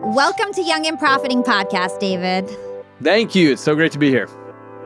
Welcome to Young and Profiting Podcast, David. Thank you. It's so great to be here.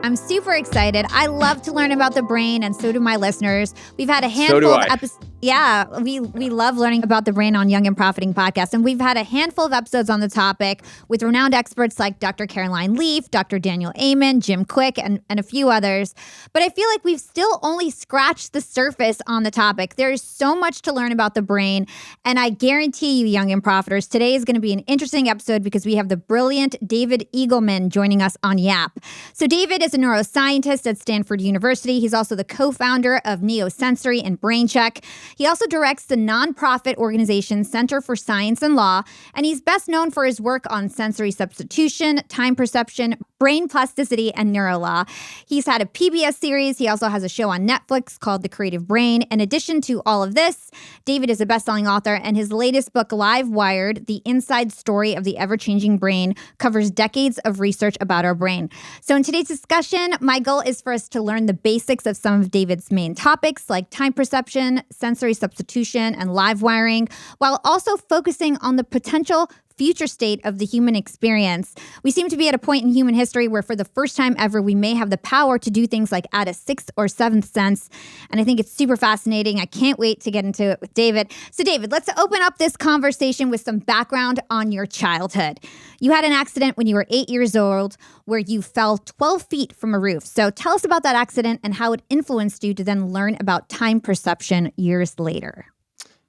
I'm super excited. I love to learn about the brain, and so do my listeners. We've had a handful of episodes. Yeah, we love learning about the brain on Young and Profiting Podcast, and we've had a handful of episodes on the topic with renowned experts like Dr. Caroline Leaf, Dr. Daniel Amen, Jim Quick, and a few others. But I feel like we've still only scratched the surface on the topic. There is so much to learn about the brain, and I guarantee you, Young and Profiters, today is going to be an interesting episode because we have the brilliant David Eagleman joining us on Yap. So David is a neuroscientist at Stanford University. He's also the co-founder of Neosensory and BrainCheck. He also directs the nonprofit organization Center for Science and Law, and he's best known for his work on sensory substitution, time perception, brain plasticity, and neurolaw. He's had a PBS series. He also has a show on Netflix called The Creative Brain. In addition to all of this, David is a best-selling author, and his latest book, Livewired, The Inside Story of the Ever-Changing Brain, covers decades of research about our brain. So in today's discussion, my goal is for us to learn the basics of some of David's main topics like time perception, sensory substitution, and live wiring, while also focusing on the potential future state of the human experience. We seem to be at a point in human history where for the first time ever, we may have the power to do things like add a sixth or seventh sense. And I think it's super fascinating. I can't wait to get into it with David. So David, let's open up this conversation with some background on your childhood. You had an accident when you were 8 years old where you fell 12 feet from a roof. So tell us about that accident and how it influenced you to then learn about time perception years later.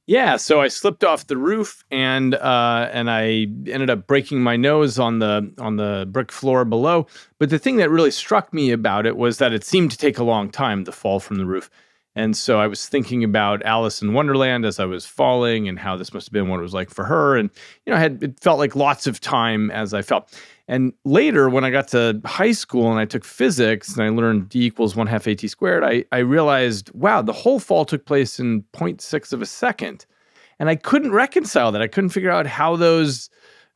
Yeah, so I slipped off the roof and I ended up breaking my nose on the brick floor below. But the thing that really struck me about it was that it seemed to take a long time to fall from the roof. And so I was thinking about Alice in Wonderland as I was falling and how this must have been what it was like for her. And, it felt like lots of time as I fell. And later, when I got to high school and I took physics and I learned D equals 1/2 AT squared, I realized, wow, the whole fall took place in 0.6 of a second. And I couldn't reconcile that. I couldn't figure out how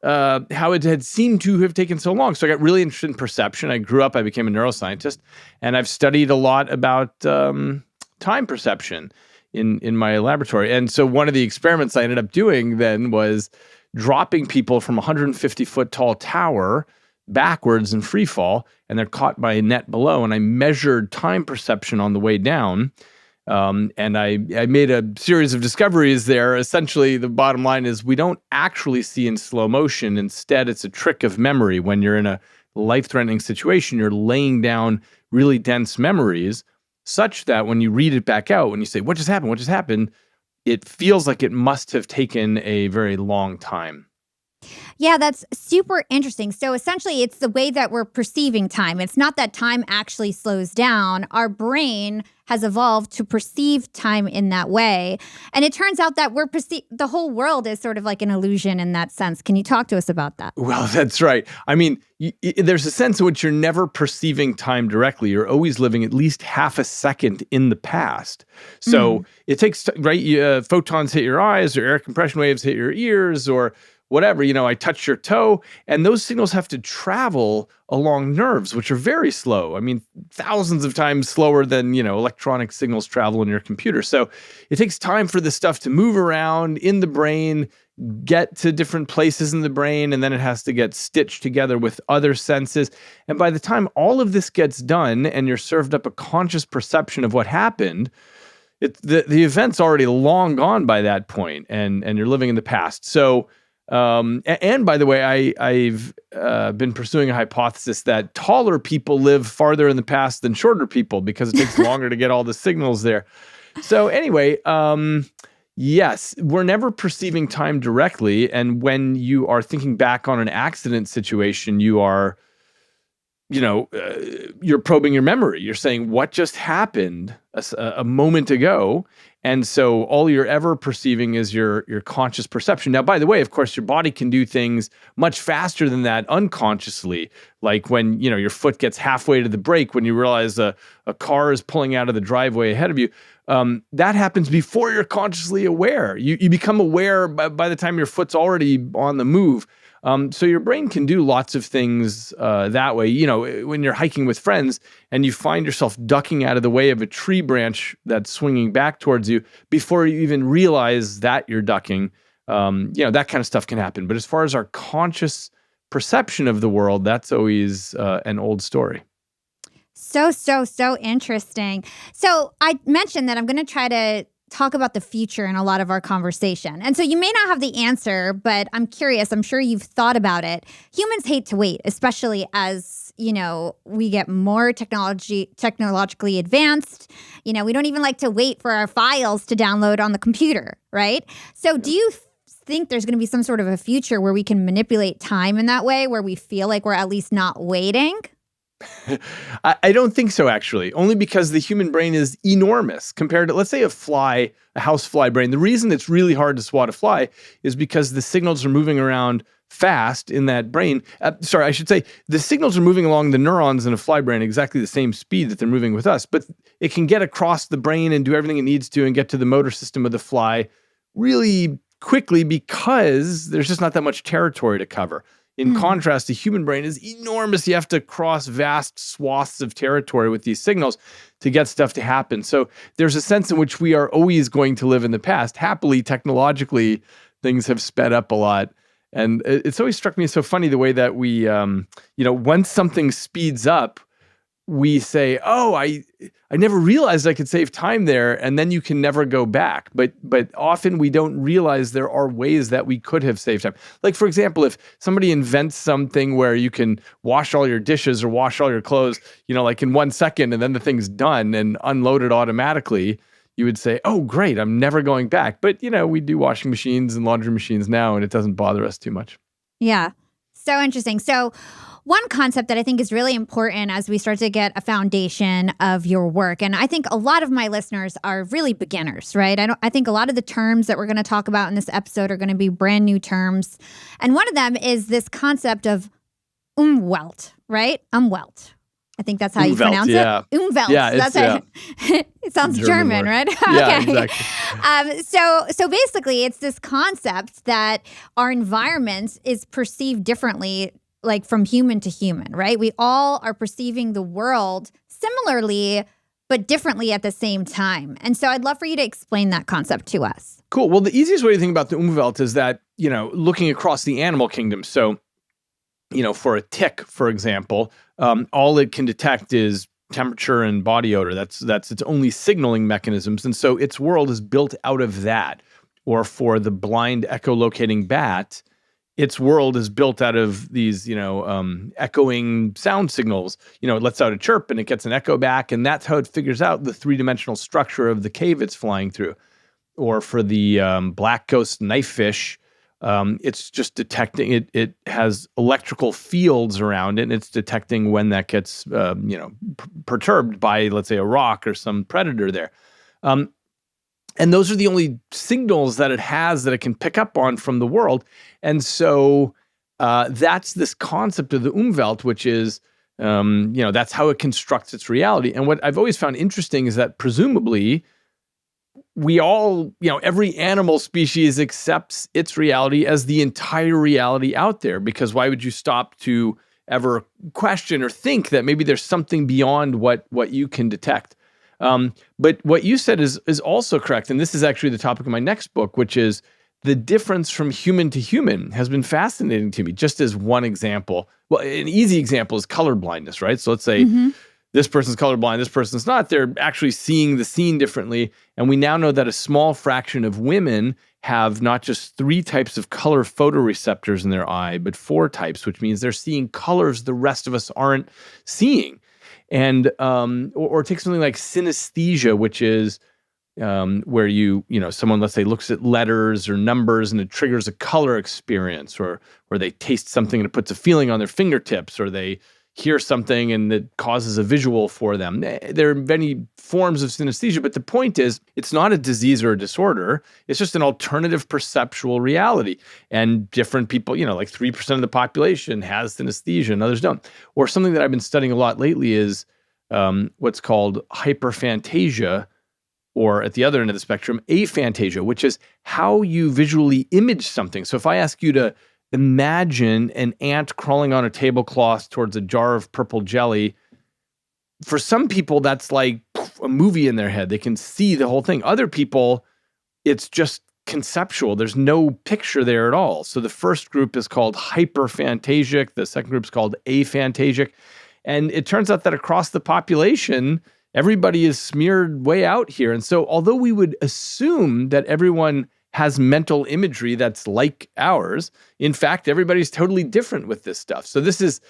how it had seemed to have taken so long. So I got really interested in perception. I became a neuroscientist, and I've studied a lot about time perception in my laboratory. And so one of the experiments I ended up doing then was dropping people from a 150-foot tall tower backwards in free fall, and they're caught by a net below. And I measured time perception on the way down. And I made a series of discoveries there. Essentially, the bottom line is we don't actually see in slow motion. Instead, it's a trick of memory. When you're in a life-threatening situation, you're laying down really dense memories such that when you read it back out, when you say, what just happened? What just happened? It feels like it must have taken a very long time. Yeah, that's super interesting. So essentially, it's the way that we're perceiving time. It's not that time actually slows down. Our brain has evolved to perceive time in that way. And it turns out that the whole world is sort of like an illusion in that sense. Can you talk to us about that? Well, that's right. I mean, there's a sense in which you're never perceiving time directly. You're always living at least half a second in the past. So it takes, photons hit your eyes, or air compression waves hit your ears, or whatever, I touch your toe, and those signals have to travel along nerves, which are very slow. I mean, thousands of times slower than, electronic signals travel in your computer. So it takes time for this stuff to move around in the brain, get to different places in the brain, and then it has to get stitched together with other senses. And by the time all of this gets done and you're served up a conscious perception of what happened, the event's already long gone by that point, and you're living in the past. So and by the way, I've been pursuing a hypothesis that taller people live farther in the past than shorter people because it takes longer to get all the signals there. So anyway, yes, we're never perceiving time directly. And when you are thinking back on an accident situation, you are, you're probing your memory. You're saying, what just happened a moment ago? And so all you're ever perceiving is your conscious perception. Now, by the way, of course, your body can do things much faster than that unconsciously. Like when, your foot gets halfway to the brake, when you realize a car is pulling out of the driveway ahead of you. that happens before you're consciously aware. You become aware by the time your foot's already on the move. So your brain can do lots of things that way. You know, when you're hiking with friends and you find yourself ducking out of the way of a tree branch that's swinging back towards you before you even realize that you're ducking, that kind of stuff can happen. But as far as our conscious perception of the world, that's always an old story. So interesting. So I mentioned that I'm going to try to talk about the future in a lot of our conversation. And so you may not have the answer, but I'm curious. I'm sure you've thought about it. Humans hate to wait, especially as, we get more technologically advanced. We don't even like to wait for our files to download on the computer, right? So do you think there's going to be some sort of a future where we can manipulate time in that way, where we feel like we're at least not waiting? I don't think so, actually, only because the human brain is enormous compared to, let's say, a housefly brain. The reason it's really hard to swat a fly is because the signals are moving around fast in that brain. I should say the signals are moving along the neurons in a fly brain exactly the same speed that they're moving with us, but it can get across the brain and do everything it needs to and get to the motor system of the fly really quickly because there's just not that much territory to cover. In contrast, the human brain is enormous. You have to cross vast swaths of territory with these signals to get stuff to happen. So there's a sense in which we are always going to live in the past. Happily, technologically, things have sped up a lot. And it's always struck me as so funny the way that we, once something speeds up, we say, oh, I never realized I could save time there, and then you can never go back. But often we don't realize there are ways that we could have saved time. Like, for example, if somebody invents something where you can wash all your dishes or wash all your clothes, like in 1 second, and then the thing's done and unloaded automatically, you would say, oh, great, I'm never going back. But, we do washing machines and laundry machines now, and it doesn't bother us too much. Yeah. So interesting. So one concept that I think is really important as we start to get a foundation of your work, and I think a lot of my listeners are really beginners, right? I think a lot of the terms that we're going to talk about in this episode are going to be brand new terms. And one of them is this concept of Umwelt, right? Umwelt. I think that's how you pronounce it. Umwelt. Yeah, that's it sounds German, right? Yeah, okay. exactly. So basically, it's this concept that our environment is perceived differently, like from human to human, right? We all are perceiving the world similarly, but differently at the same time. And so I'd love for you to explain that concept to us. Cool. Well, the easiest way to think about the Umwelt is that, looking across the animal kingdom. So, for a tick, for example, all it can detect is temperature and body odor. That's its only signaling mechanisms. And so its world is built out of that. Or for the blind echolocating bat, its world is built out of these, echoing sound signals. It lets out a chirp and it gets an echo back, and that's how it figures out the three-dimensional structure of the cave it's flying through. Or for the black ghost knifefish, it's just detecting it has electrical fields around it, and it's detecting when that gets perturbed by, let's say, a rock or some predator there. And those are the only signals that it has that it can pick up on from the world. And so that's this concept of the Umwelt, which is, that's how it constructs its reality. And what I've always found interesting is that presumably we all, every animal species accepts its reality as the entire reality out there, because why would you stop to ever question or think that maybe there's something beyond what you can detect? But what you said is also correct. And this is actually the topic of my next book, which is the difference from human to human has been fascinating to me. Just as one example, well, an easy example is color blindness, right? So let's say this person's colorblind, this person's not. They're actually seeing the scene differently. And we now know that a small fraction of women have not just 3 types of color photoreceptors in their eye, but 4 types, which means they're seeing colors the rest of us aren't seeing. And or take something like synesthesia, which is where someone, let's say, looks at letters or numbers and it triggers a color experience, or they taste something and it puts a feeling on their fingertips, or they hear something and it causes a visual for them. There are many forms of synesthesia, but the point is it's not a disease or a disorder. It's just an alternative perceptual reality. And different people, like 3% of the population has synesthesia and others don't. Or something that I've been studying a lot lately is what's called hyperphantasia, or at the other end of the spectrum, aphantasia, which is how you visually image something. So if I ask you to imagine an ant crawling on a tablecloth towards a jar of purple jelly, for some people, that's like a movie in their head. They can see the whole thing. Other people, it's just conceptual. There's no picture there at all. So the first group is called hyperphantasic. The second group is called aphantasic. And it turns out that across the population, everybody is smeared way out here. And so although we would assume that everyone has mental imagery that's like ours, in fact, everybody's totally different with this stuff. So this is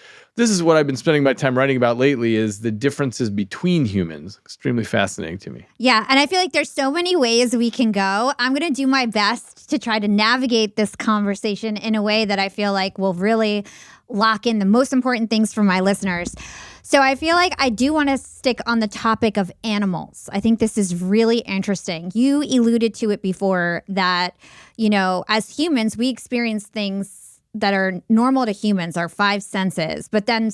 what I've been spending my time writing about lately, is the differences between humans. Extremely fascinating to me. Yeah, and I feel like there's so many ways we can go. I'm going to do my best to try to navigate this conversation in a way that I feel like will really lock in the most important things for my listeners. So I feel like I do want to stick on the topic of animals. I think this is really interesting. You alluded to it before that, as humans, we experience things that are normal to humans, our five senses. But then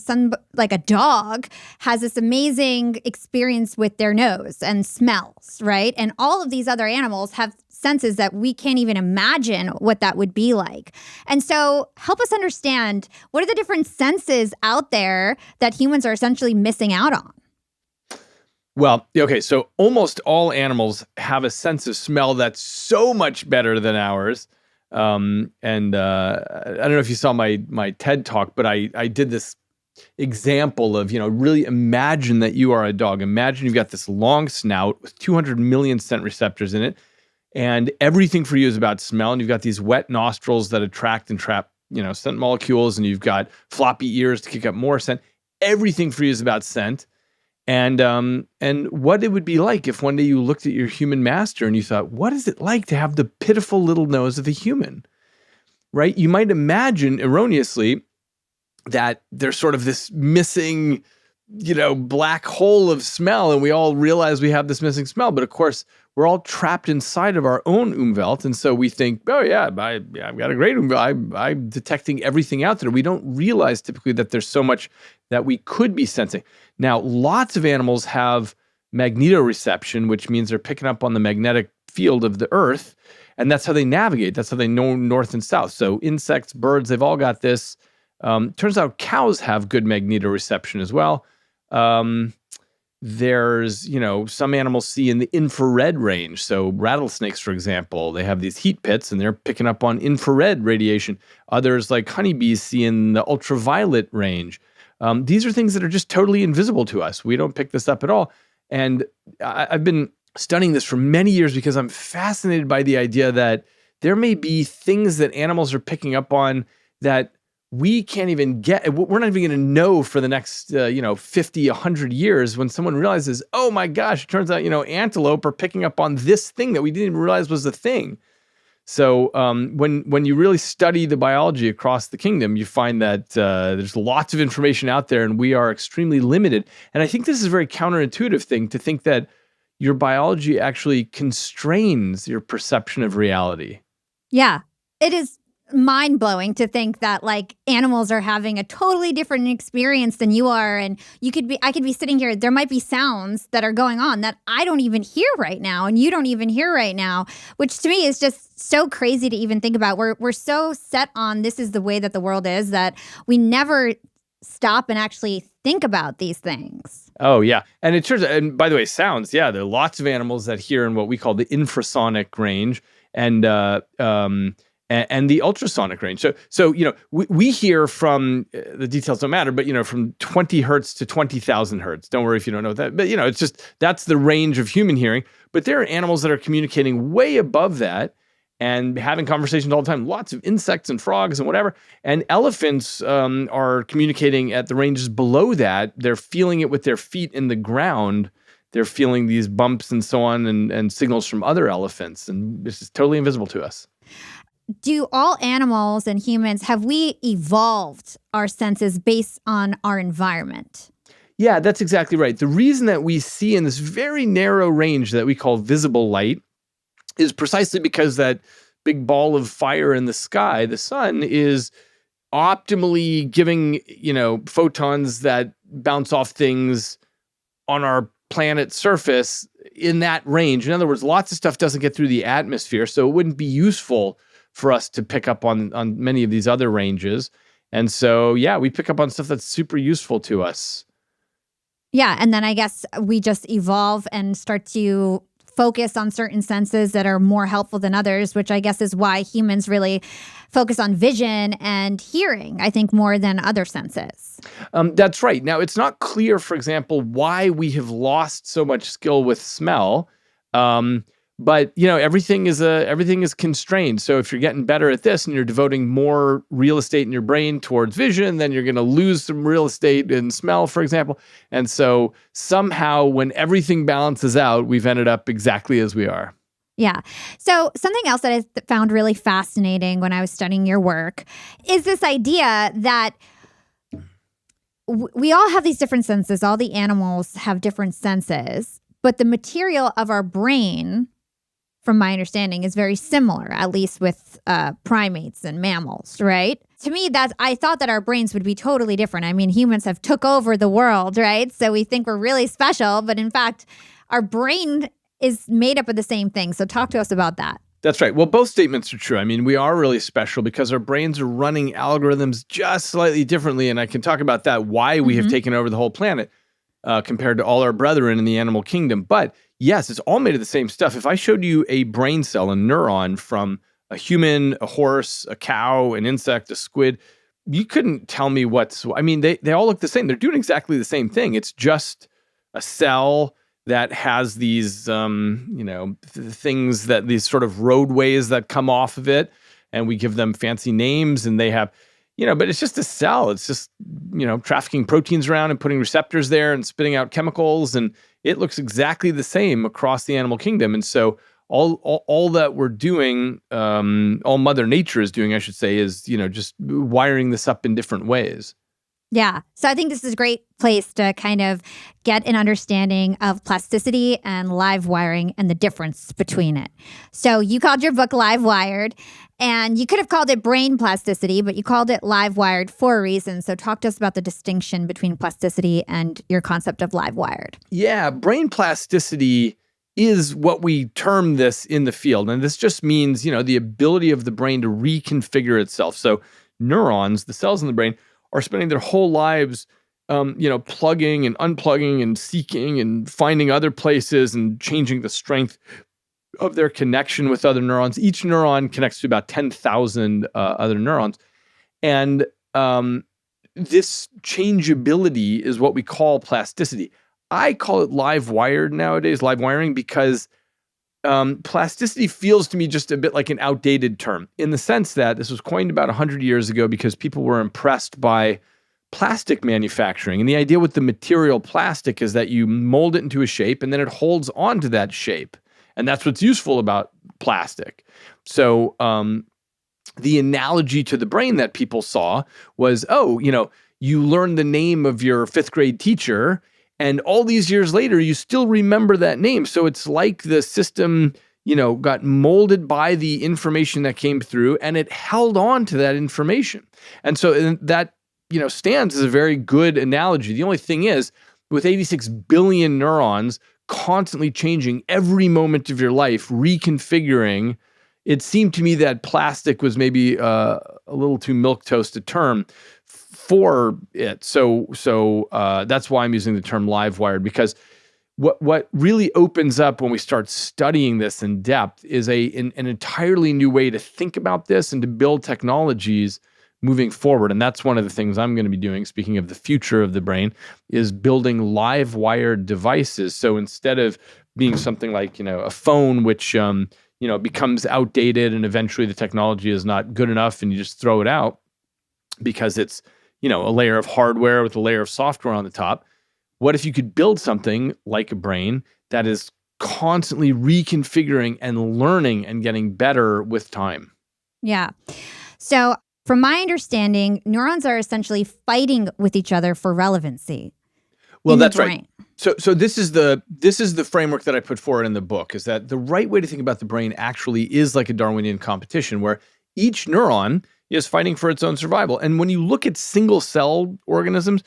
like a dog has this amazing experience with their nose and smells, right? And all of these other animals have senses that we can't even imagine what that would be like. And so help us understand, what are the different senses out there that humans are essentially missing out on? Well, okay, so almost all animals have a sense of smell that's so much better than ours. I don't know if you saw my TED talk, but I did this example of, really imagine that you are a dog. Imagine you've got this long snout with 200 million scent receptors in it. And everything for you is about smell. And you've got these wet nostrils that attract and trap, scent molecules. And you've got floppy ears to kick up more scent. Everything for you is about scent. And what it would be like if one day you looked at your human master and you thought, what is it like to have the pitiful little nose of a human, right? You might imagine erroneously that there's sort of this missing, black hole of smell. And we all realize we have this missing smell. But of course, we're all trapped inside of our own Umwelt. And so we think, oh yeah, I've got a great Umwelt. I'm detecting everything out there. We don't realize typically that there's so much that we could be sensing. Now, lots of animals have magnetoreception, which means they're picking up on the magnetic field of the earth. And that's how they navigate. That's how they know north and south. So insects, birds, they've all got this. Turns out cows have good magnetoreception as well. There's, some animals see in the infrared range. So rattlesnakes, for example, they have these heat pits and they're picking up on infrared radiation. Others, like honeybees, see in the ultraviolet range. These are things that are just totally invisible to us. We don't pick this up at all. And I've been studying this for many years because I'm fascinated by the idea that there may be things that animals are picking up on that we can't even get. We're not even going to know for the next, 50, 100 years when someone realizes, oh my gosh, it turns out, antelope are picking up on this thing that we didn't even realize was a thing. So when you really study the biology across the kingdom, you find that there's lots of information out there and we are extremely limited. And I think this is a very counterintuitive thing to think that your biology actually constrains your perception of reality. Yeah, it is mind-blowing to think that like animals are having a totally different experience than you are, and I could be sitting here, there might be sounds that are going on that I don't even hear right now and you don't even hear right now, which to me is just so crazy to even think about. We're so set on this is the way that the world is that we never stop and actually think about these things. Oh yeah. And it turns out, and by the way, sounds, yeah, there are lots of animals that hear in what we call the infrasonic range and the ultrasonic range. So we hear from, the details don't matter, but, from 20 hertz to 20,000 hertz. Don't worry if you don't know that. But, it's just, that's the range of human hearing. But there are animals that are communicating way above that and having conversations all the time. Lots of insects and frogs and whatever. And elephants are communicating at the ranges below that. They're feeling it with their feet in the ground. They're feeling these bumps and so on and signals from other elephants. And this is totally invisible to us. Do all animals and humans, have we evolved our senses based on our environment? Yeah, that's exactly right. The reason that we see in this very narrow range that we call visible light is precisely because that big ball of fire in the sky, the sun, is optimally giving, photons that bounce off things on our planet's surface in that range. In other words, lots of stuff doesn't get through the atmosphere, so it wouldn't be useful for us to pick up on many of these other ranges. And so, yeah, we pick up on stuff that's super useful to us. Yeah, and then I guess we just evolve and start to focus on certain senses that are more helpful than others, which I guess is why humans really focus on vision and hearing, I think, more than other senses. That's right. Now, it's not clear, for example, why we have lost so much skill with smell. But everything is constrained. So if you're getting better at this and you're devoting more real estate in your brain towards vision, then you're going to lose some real estate in smell, for example. And so somehow when everything balances out, we've ended up exactly as we are. Yeah. So something else that I found really fascinating when I was studying your work is this idea that we all have these different senses. All the animals have different senses, but the material of our brain, from my understanding, is very similar, at least with primates and mammals, right? To me, I thought that our brains would be totally different. I mean, humans have took over the world, right? So we think we're really special, but in fact, our brain is made up of the same thing. So talk to us about that. That's right. Well, both statements are true. I mean, we are really special because our brains are running algorithms just slightly differently. And I can talk about that, why we have taken over the whole planet compared to all our brethren in the animal kingdom. But yes, it's all made of the same stuff. If I showed you a brain cell, a neuron from a human, a horse, a cow, an insect, a squid, you couldn't tell me they all look the same. They're doing exactly the same thing. It's just a cell that has these, things that these sort of roadways that come off of it, and we give them fancy names, and they have, but it's just a cell. It's just, trafficking proteins around and putting receptors there and spitting out chemicals, and it looks exactly the same across the animal kingdom. And so all that we're doing, all Mother Nature is doing, I should say, is, just wiring this up in different ways. Yeah. So I think this is a great place to kind of get an understanding of plasticity and live wiring and the difference between it. So you called your book Livewired, and you could have called it brain plasticity, but you called it Livewired for a reason. So talk to us about the distinction between plasticity and your concept of Livewired. Yeah. Brain plasticity is what we term this in the field. And this just means, the ability of the brain to reconfigure itself. So neurons, the cells in the brain, are spending their whole lives, plugging and unplugging and seeking and finding other places and changing the strength of their connection with other neurons. Each neuron connects to about 10,000 other neurons. And this changeability is what we call plasticity. I call it live wired nowadays, live wiring, because plasticity feels to me just a bit like an outdated term, in the sense that this was coined about 100 years ago because people were impressed by plastic manufacturing. And the idea with the material plastic is that you mold it into a shape and then it holds on to that shape. And that's what's useful about plastic. So the analogy to the brain that people saw was, you learn the name of your fifth grade teacher, and all these years later, you still remember that name. So it's like the system, got molded by the information that came through, and it held on to that information. And so that, stands as a very good analogy. The only thing is, with 86 billion neurons constantly changing every moment of your life, reconfiguring, it seemed to me that plastic was maybe a little too milquetoast a term for it. So that's why I'm using the term live wired, because what really opens up when we start studying this in depth is an entirely new way to think about this and to build technologies moving forward. And that's one of the things I'm going to be doing, speaking of the future of the brain, is building live wired devices. So instead of being something like, a phone, which, becomes outdated and eventually the technology is not good enough and you just throw it out because it's, a layer of hardware with a layer of software on the top. What if you could build something like a brain that is constantly reconfiguring and learning and getting better with time? Yeah. So from my understanding, neurons are essentially fighting with each other for relevancy. Well, that's right. So this is the framework that I put forward in the book, is that the right way to think about the brain actually is like a Darwinian competition where each neuron is fighting for its own survival. And when you look at single-cell organisms,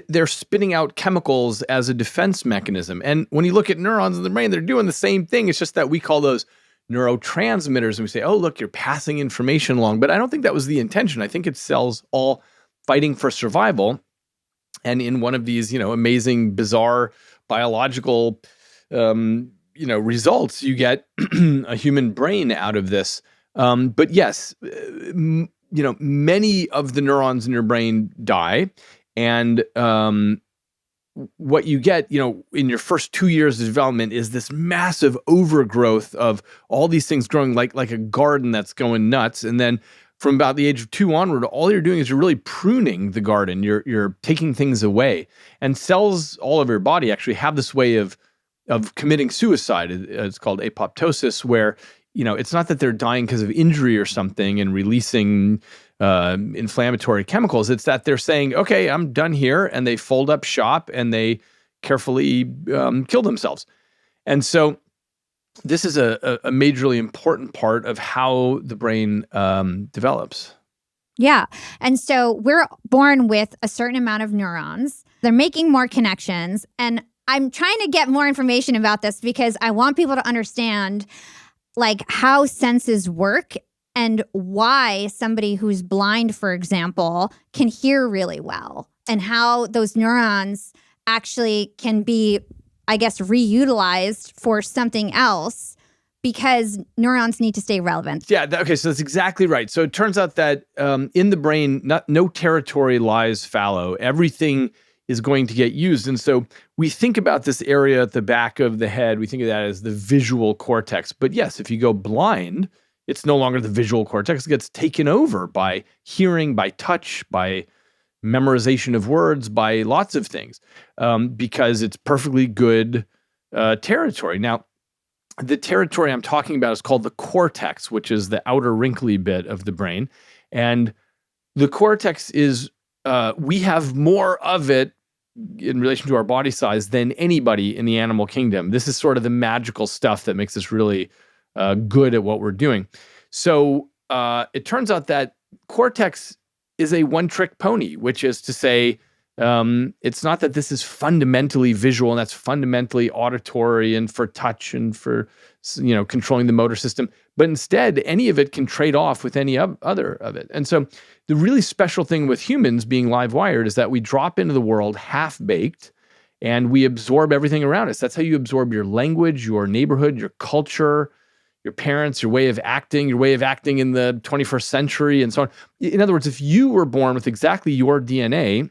they're spitting out chemicals as a defense mechanism. And when you look at neurons in the brain, they're doing the same thing. It's just that we call those neurotransmitters, and we say, oh, look, you're passing information along. But I don't think that was the intention. I think it's cells all fighting for survival. And in one of these, amazing, bizarre biological, results, you get a human brain out of this. But yes, many of the neurons in your brain die. And what you get, in your first 2 years of development is this massive overgrowth of all these things growing like a garden that's going nuts. And then from about the age of 2 onward, all you're doing is you're really pruning the garden. You're taking things away. And cells all over your body actually have this way of committing suicide. It's called apoptosis, where, it's not that they're dying because of injury or something and releasing inflammatory chemicals. It's that they're saying, okay, I'm done here. And they fold up shop and they carefully kill themselves. And so this is a majorly important part of how the brain develops. Yeah. And so we're born with a certain amount of neurons. They're making more connections. And I'm trying to get more information about this because I want people to understand how senses work and why somebody who's blind, for example, can hear really well, and how those neurons actually can be, I guess, reutilized for something else because neurons need to stay relevant. Yeah, okay, so that's exactly right. So it turns out that in the brain, no territory lies fallow. Everything is going to get used. And so we think about this area at the back of the head, we think of that as the visual cortex. But yes, if you go blind, it's no longer the visual cortex. It gets taken over by hearing, by touch, by memorization of words, by lots of things, because it's perfectly good territory. Now, the territory I'm talking about is called the cortex, which is the outer wrinkly bit of the brain. And the cortex is, we have more of it in relation to our body size than anybody in the animal kingdom. This is sort of the magical stuff that makes us really good at what we're doing. So it turns out that cortex is a one-trick pony, which is to say, it's not that this is fundamentally visual and that's fundamentally auditory and for touch and for controlling the motor system, but instead any of it can trade off with any other of it. And so the really special thing with humans being live-wired is that we drop into the world half-baked and we absorb everything around us. That's how you absorb your language, your neighborhood, your culture, your parents, your way of acting in the 21st century, and so on. In other words, if you were born with exactly your DNA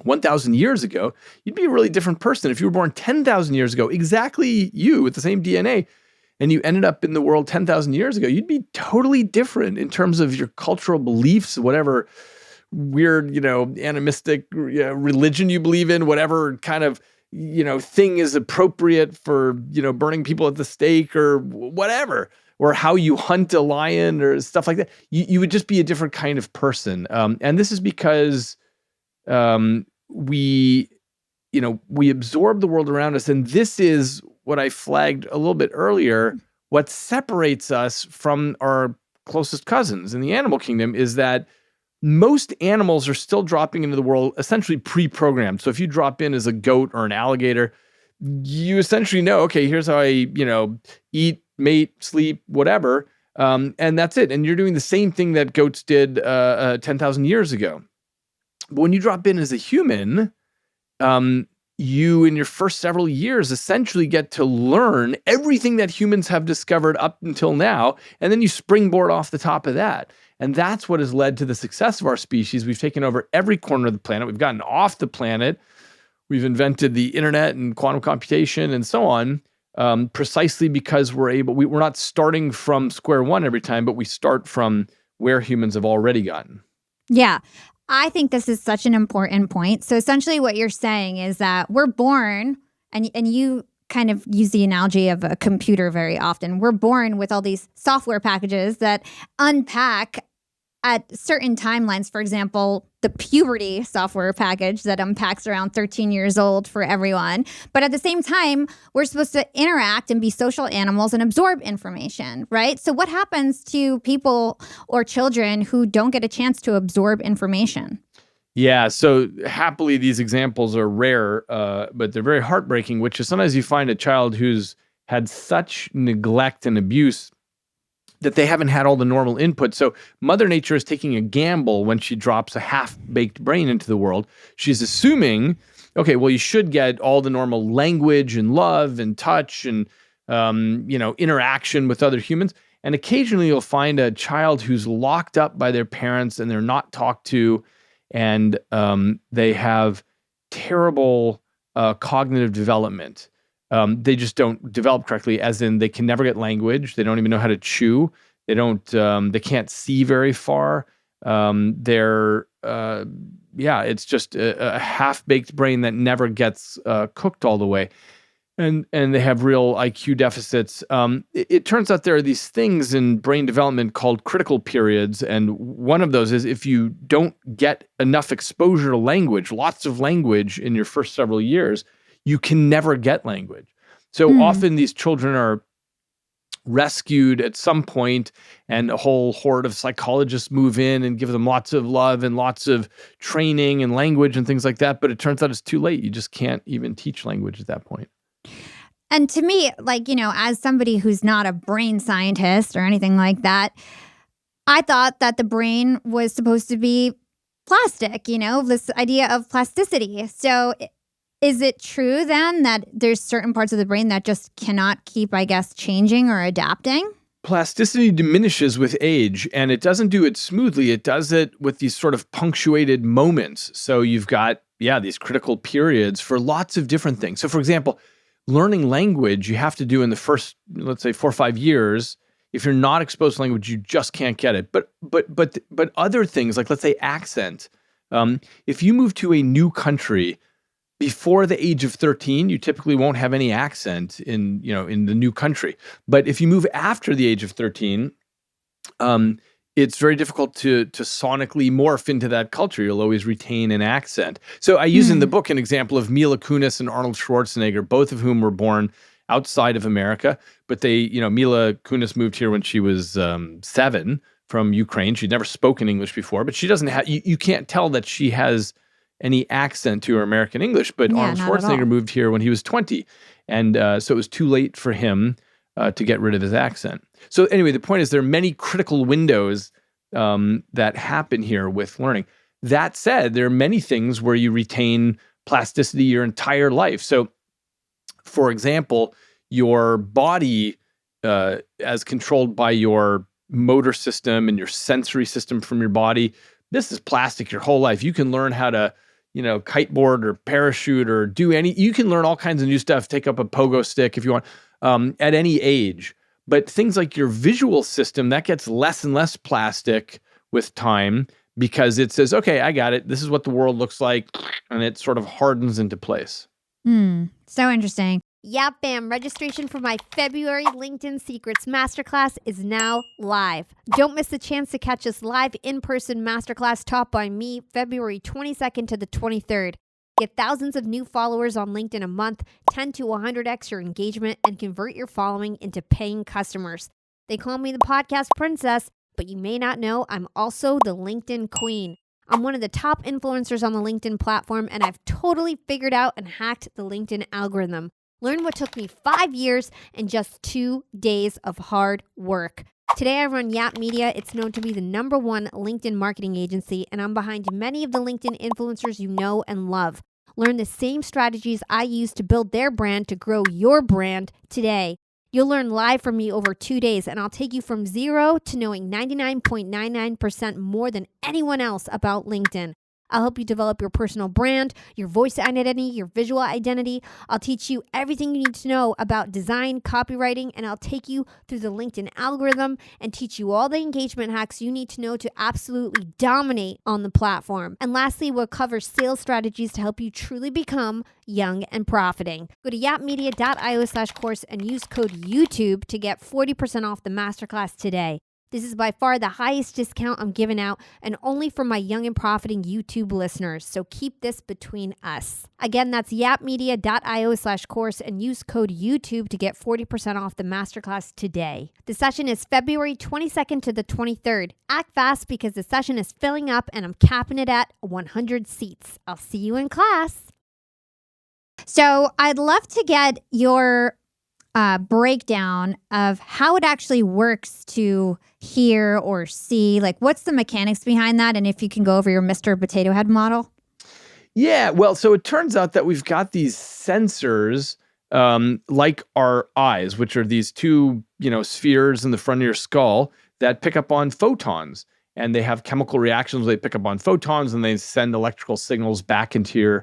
1,000 years ago, you'd be a really different person. If you were born 10,000 years ago, exactly you with the same DNA, and you ended up in the world 10,000 years ago, you'd be totally different in terms of your cultural beliefs, whatever weird, animistic religion you believe in, whatever kind of, thing is appropriate for, burning people at the stake or whatever, or how you hunt a lion or stuff like that. You would just be a different kind of person. And this is because we absorb the world around us. And this is what I flagged a little bit earlier. What separates us from our closest cousins in the animal kingdom is that most animals are still dropping into the world essentially pre-programmed. So if you drop in as a goat or an alligator, you essentially know, okay, here's how I, eat, mate, sleep, whatever. And that's it. And you're doing the same thing that goats did 10,000 years ago. But when you drop in as a human, you, in your first several years, essentially get to learn everything that humans have discovered up until now, and then you springboard off the top of that. And that's what has led to the success of our species. We've taken over every corner of the planet. We've gotten off the planet. We've invented the internet and quantum computation and so on, precisely because we're not starting from square one every time, but we start from where humans have already gotten. Yeah. I think this is such an important point. So essentially what you're saying is that we're born, and you kind of use the analogy of a computer very often. We're born with all these software packages that unpack at certain timelines. For example, the puberty software package that unpacks around 13 years old for everyone. But at the same time, we're supposed to interact and be social animals and absorb information, right? So what happens to people or children who don't get a chance to absorb information? Yeah, so happily these examples are rare, but they're very heartbreaking, which is sometimes you find a child who's had such neglect and abuse that they haven't had all the normal input. So Mother Nature is taking a gamble when she drops a half-baked brain into the world. She's assuming, okay, well, you should get all the normal language and love and touch and interaction with other humans. And occasionally you'll find a child who's locked up by their parents and they're not talked to, and they have terrible cognitive development. They just don't develop correctly, as in they can never get language. They don't even know how to chew. They can't see very far. It's just a half-baked brain that never gets cooked all the way. And they have real IQ deficits. It turns out there are these things in brain development called critical periods. And one of those is if you don't get enough exposure to language, lots of language in your first several years, you can never get language. So often these children are rescued at some point, and a whole horde of psychologists move in and give them lots of love and lots of training and language and things like that. But it turns out it's too late. You just can't even teach language at that point. And to me, as somebody who's not a brain scientist or anything like that, I thought that the brain was supposed to be plastic, this idea of plasticity. So is it true then that there's certain parts of the brain that just cannot keep, I guess, changing or adapting? Plasticity diminishes with age, and it doesn't do it smoothly. It does it with these sort of punctuated moments. So you've got, these critical periods for lots of different things. So for example, learning language, you have to do in the first, let's say 4 or 5 years. If you're not exposed to language, you just can't get it. But other things, like let's say accent, if you move to a new country before the age of 13, you typically won't have any accent in the new country. But if you move after the age of 13, it's very difficult to sonically morph into that culture. You'll always retain an accent. So I use in the book an example of Mila Kunis and Arnold Schwarzenegger, both of whom were born outside of America. But Mila Kunis moved here when she was 7 from Ukraine. She'd never spoken English before, but she doesn't have, you can't tell that she has any accent to her American English. But Arnold Schwarzenegger moved here when he was 20. And so it was too late for him to get rid of his accent. So anyway, the point is there are many critical windows that happen here with learning. That said, there are many things where you retain plasticity your entire life. So for example, your body, as controlled by your motor system and your sensory system from your body, this is plastic your whole life. You can learn how to, kiteboard or parachute or you can learn all kinds of new stuff, take up a pogo stick if you want, at any age. But things like your visual system, that gets less and less plastic with time because it says, okay, I got it. This is what the world looks like. And it sort of hardens into place. So interesting. Yeah, fam, registration for my February LinkedIn Secrets Masterclass is now live. Don't miss the chance to catch this live in-person masterclass taught by me February 22nd to the 23rd. Get thousands of new followers on LinkedIn a month, 10 to 100x your engagement, and convert your following into paying customers. They call me the podcast princess, but you may not know I'm also the LinkedIn queen. I'm one of the top influencers on the LinkedIn platform, and I've totally figured out and hacked the LinkedIn algorithm. Learn what took me 5 years and just 2 days of hard work. Today I run Yap Media. It's known to be the #1 LinkedIn marketing agency, and I'm behind many of the LinkedIn influencers you know and love. Learn the same strategies I use to build their brand to grow your brand today. You'll learn live from me over 2 days, and I'll take you from zero to knowing 99.99% more than anyone else about LinkedIn. I'll help you develop your personal brand, your voice identity, your visual identity. I'll teach you everything you need to know about design, copywriting, and I'll take you through the LinkedIn algorithm and teach you all the engagement hacks you need to know to absolutely dominate on the platform. And lastly, we'll cover sales strategies to help you truly become young and profiting. Go to yapmedia.io/course and use code YouTube to get 40% off the masterclass today. This is by far the highest discount I'm giving out, and only for my Young and Profiting YouTube listeners. So keep this between us. Again, that's yapmedia.io/course and use code YouTube to get 40% off the masterclass today. The session is February 22nd to the 23rd. Act fast because the session is filling up and I'm capping it at 100 seats. I'll see you in class. So I'd love to get your breakdown of how it actually works to hear or see. Like, what's the mechanics behind that? And if you can go over your Mr. Potato Head model. Yeah, well, so it turns out that we've got these sensors like our eyes, which are these two, spheres in the front of your skull that pick up on photons. And they have chemical reactions. They pick up on photons and they send electrical signals back into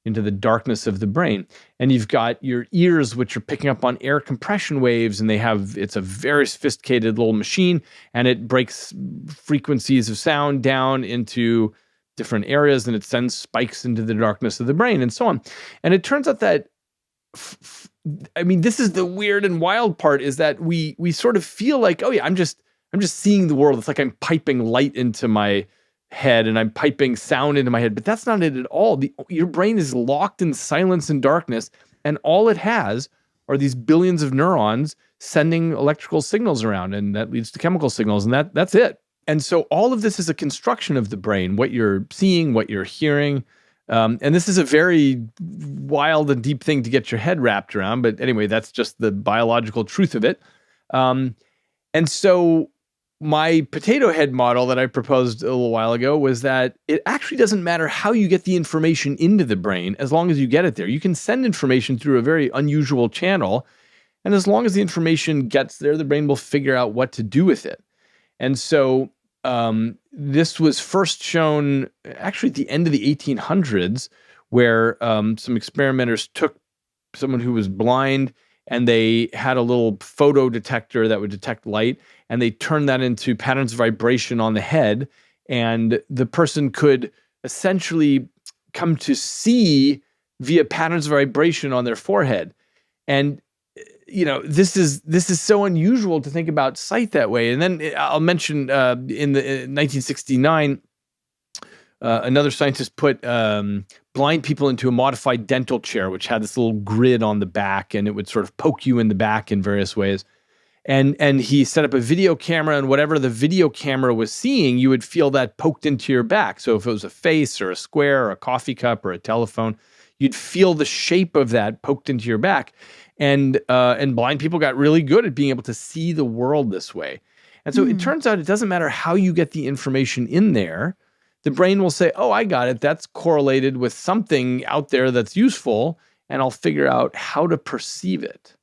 the darkness of the brain. And you've got your ears, which are picking up on air compression waves, and it's a very sophisticated little machine, and it breaks frequencies of sound down into different areas, and it sends spikes into the darkness of the brain, and so on. And it turns out that, this is the weird and wild part, is that we sort of feel like, oh yeah, I'm just seeing the world. It's like I'm piping light into my head and I'm piping sound into my head, but that's not it at all. Your brain is locked in silence and darkness, and all it has are these billions of neurons sending electrical signals around, and that leads to chemical signals, and that's it. And so all of this is a construction of the brain, what you're seeing, what you're hearing, and this is a very wild and deep thing to get your head wrapped around, but anyway, that's just the biological truth of it. And so my potato head model that I proposed a little while ago was that it actually doesn't matter how you get the information into the brain, as long as you get it there. You can send information through a very unusual channel, and as long as the information gets there, the brain will figure out what to do with it. And so this was first shown actually at the end of the 1800s, where some experimenters took someone who was blind, and they had a little photo detector that would detect light, and they turned that into patterns of vibration on the head, and the person could essentially come to see via patterns of vibration on their forehead. And this is so unusual to think about sight that way. And then I'll mention in 1969, another scientist put blind people into a modified dental chair, which had this little grid on the back, and it would sort of poke you in the back in various ways. And he set up a video camera, and whatever the video camera was seeing, you would feel that poked into your back. So if it was a face or a square or a coffee cup or a telephone, you'd feel the shape of that poked into your back. And blind people got really good at being able to see the world this way. And so it turns out it doesn't matter how you get the information in there. The brain will say, oh, I got it. That's correlated with something out there that's useful, and I'll figure out how to perceive it.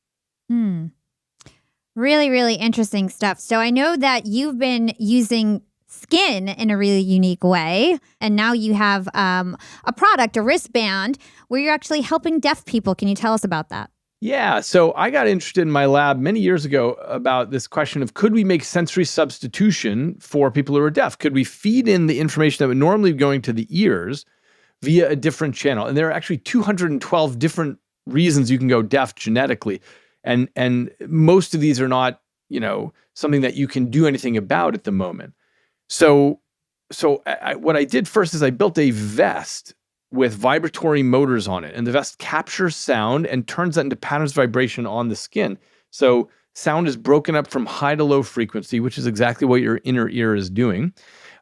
Really, really interesting stuff. So I know that you've been using skin in a really unique way, and now you have a product, a wristband, where you're actually helping deaf people. Can you tell us about that? Yeah, so I got interested in my lab many years ago about this question of, could we make sensory substitution for people who are deaf? Could we feed in the information that would normally be going to the ears via a different channel? And there are actually 212 different reasons you can go deaf genetically. And most of these are not, something that you can do anything about at the moment. So what I did first is I built a vest with vibratory motors on it, and the vest captures sound and turns that into patterns of vibration on the skin. So sound is broken up from high to low frequency, which is exactly what your inner ear is doing.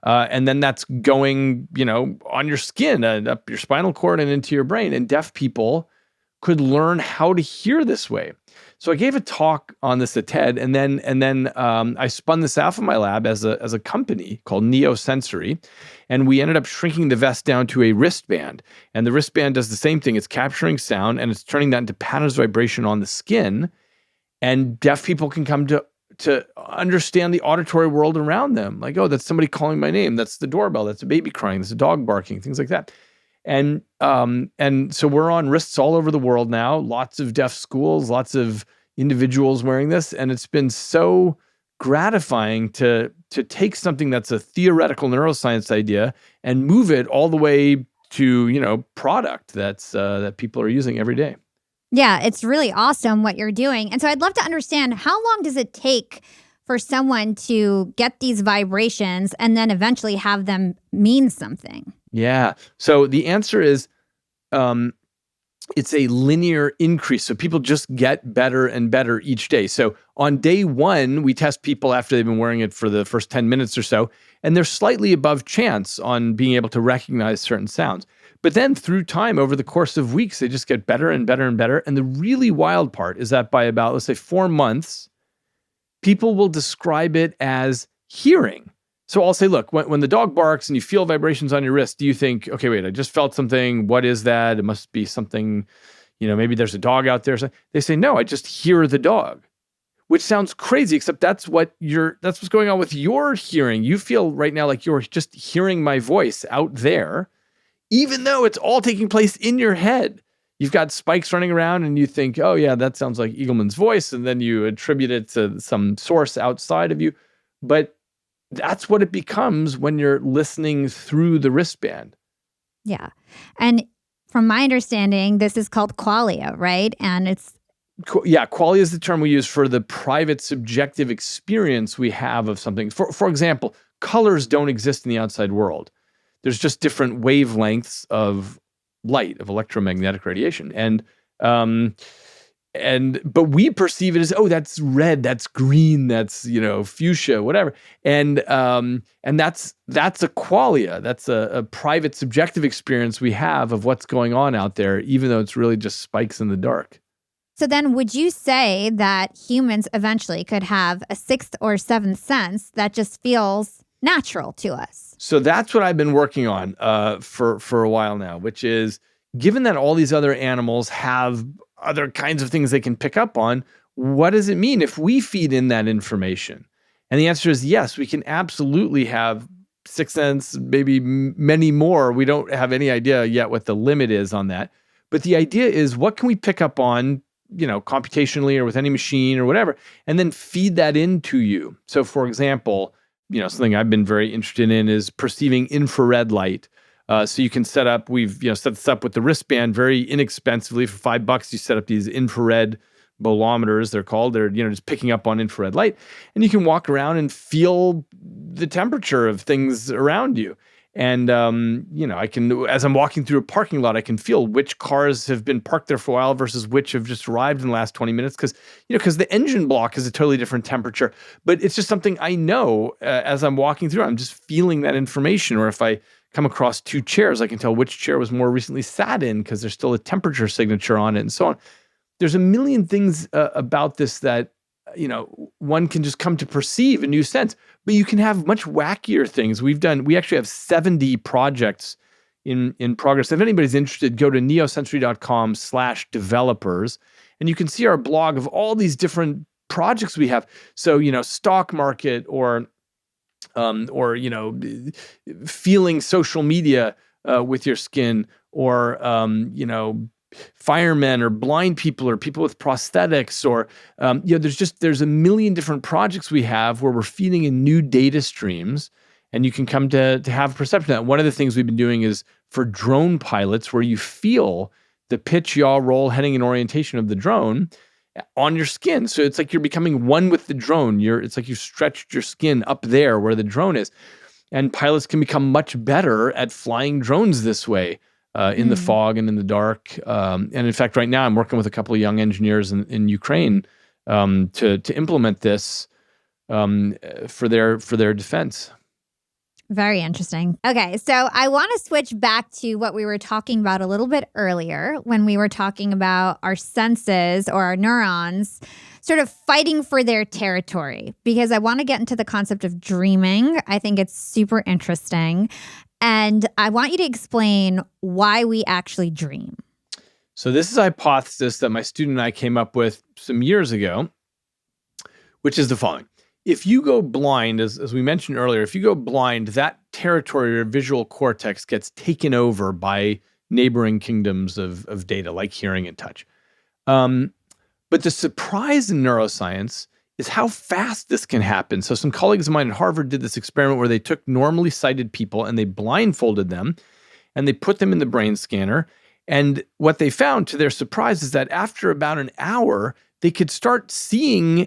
And then that's going, on your skin and up your spinal cord and into your brain. And deaf people could learn how to hear this way. So I gave a talk on this at TED, and then I spun this out from my lab as a company called Neosensory, and we ended up shrinking the vest down to a wristband. And the wristband does the same thing. It's capturing sound, and it's turning that into patterns of vibration on the skin. And deaf people can come to understand the auditory world around them. Like, oh, that's somebody calling my name. That's the doorbell. That's a baby crying. That's a dog barking. Things like that. And so we're on wrists all over the world now, lots of deaf schools, lots of individuals wearing this. And it's been so gratifying to take something that's a theoretical neuroscience idea and move it all the way to, product that people are using every day. Yeah, it's really awesome what you're doing. And so I'd love to understand, how long does it take for someone to get these vibrations and then eventually have them mean something? Yeah. So the answer is it's a linear increase. So people just get better and better each day. So on day one, we test people after they've been wearing it for the first 10 minutes or so, and they're slightly above chance on being able to recognize certain sounds. But then through time, over the course of weeks, they just get better and better and better. And the really wild part is that by about, let's say, 4 months, people will describe it as hearing. So I'll say, look, when the dog barks and you feel vibrations on your wrist, do you think, okay, wait, I just felt something. What is that? It must be something, maybe there's a dog out there. They say, no, I just hear the dog, which sounds crazy, except that's what's going on with your hearing. You feel right now like you're just hearing my voice out there, even though it's all taking place in your head. You've got spikes running around and you think, oh yeah, that sounds like Eagleman's voice. And then you attribute it to some source outside of you. But that's what it becomes when you're listening through the wristband. Yeah. And from my understanding, this is called qualia, right? And it's... Yeah, qualia is the term we use for the private subjective experience we have of something. For example, colors don't exist in the outside world. There's just different wavelengths of light, of electromagnetic radiation. But we perceive it as, oh, that's red, that's green, that's, fuchsia, whatever. And that's a qualia. That's a private subjective experience we have of what's going on out there, even though it's really just spikes in the dark. So then would you say that humans eventually could have a sixth or seventh sense that just feels natural to us? So that's what I've been working on for a while now, which is, given that all these other animals have other kinds of things they can pick up on, what does it mean if we feed in that information? And the answer is yes, we can absolutely have sixth sense, maybe many more. We don't have any idea yet what the limit is on that. But the idea is, what can we pick up on, computationally or with any machine or whatever, and then feed that into you? So for example, something I've been very interested in is perceiving infrared light. So you can set up, we've set this up with the wristband very inexpensively. For $5, you set up these infrared bolometers, they're called. They're, just picking up on infrared light. And you can walk around and feel the temperature of things around you. And, I can, as I'm walking through a parking lot, I can feel which cars have been parked there for a while versus which have just arrived in the last 20 minutes. Because the engine block is a totally different temperature. But it's just something I know as I'm walking through. I'm just feeling that information. Or if I come across 2 chairs, I can tell which chair was more recently sat in because there's still a temperature signature on it and so on. There's a million things about this that, one can just come to perceive a new sense, but you can have much wackier things. We actually have 70 projects in progress. If anybody's interested, go to neosensory.com/developers, and you can see our blog of all these different projects we have. So, stock market or feeling social media with your skin, or firemen or blind people or people with prosthetics, or there's a million different projects we have where we're feeding in new data streams, and you can come to have perception of that. One of the things we've been doing is for drone pilots, where you feel the pitch, yaw, roll, heading, and orientation of the drone on your skin. So it's like you're becoming one with the drone. It's like you stretched your skin up there where the drone is. And pilots can become much better at flying drones this way, in the fog and in the dark. And in fact, right now I'm working with a couple of young engineers in Ukraine to implement this for their defense. Very interesting. Okay, so I want to switch back to what we were talking about a little bit earlier when we were talking about our senses or our neurons sort of fighting for their territory, because I want to get into the concept of dreaming. I think it's super interesting. And I want you to explain why we actually dream. So this is a hypothesis that my student and I came up with some years ago, which is the following. If you go blind, as we mentioned earlier, if you go blind, that territory or visual cortex gets taken over by neighboring kingdoms of data like hearing and touch. But the surprise in neuroscience is how fast this can happen. So some colleagues of mine at Harvard did this experiment where they took normally sighted people and they blindfolded them and they put them in the brain scanner. And what they found, to their surprise, is that after about an hour, they could start seeing